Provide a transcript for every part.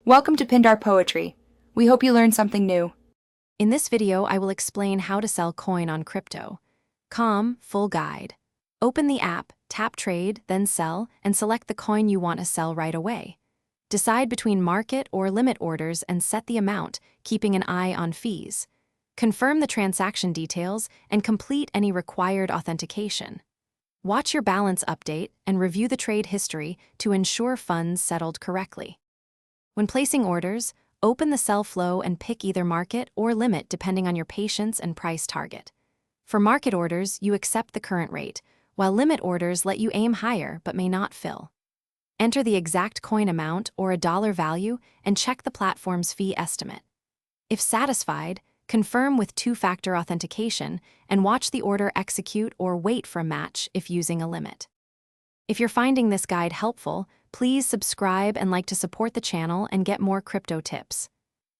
Welcome to Pindar Poetry. We hope you learned something new. In this video, I will explain how to sell coin on crypto.com full guide. Open the app, tap Trade, then Sell, and select the coin you want to sell right away. Decide between market or limit orders and set the amount, keeping an eye on fees. Confirm the transaction details and complete any required authentication. Watch your balance update and review the trade history to ensure funds settled correctly. When placing orders, open the sell flow and pick either market or limit depending on your patience and price target. For market orders, you accept the current rate, while limit orders let you aim higher but may not fill. Enter the exact coin amount or a dollar value and check the platform's fee estimate. If satisfied, confirm with two-factor authentication and watch the order execute or wait for a match if using a limit. If you're finding this guide helpful, please subscribe and like to support the channel and get more crypto tips.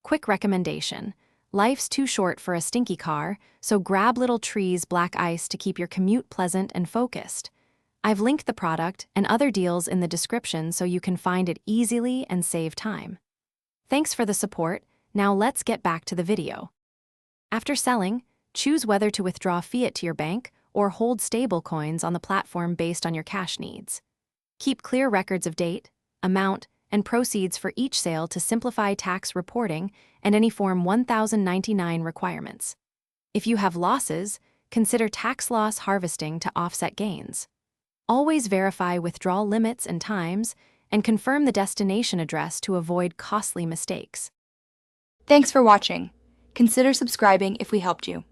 Quick recommendation: life's too short for a stinky car, so grab Little Tree's black ice to keep your commute pleasant and focused. I've linked the product and other deals in the description so you can find it easily and save time. Thanks for the support. Now let's get back to the video. After selling, choose whether to withdraw fiat to your bank or hold stable coins on the platform based on your cash needs. Keep clear records of date, amount, and proceeds for each sale to simplify tax reporting and any Form 1099 requirements. If you have losses, consider tax loss harvesting to offset gains. Always verify withdrawal limits and times, and confirm the destination address to avoid costly mistakes. Thanks for watching. Consider subscribing if we helped you.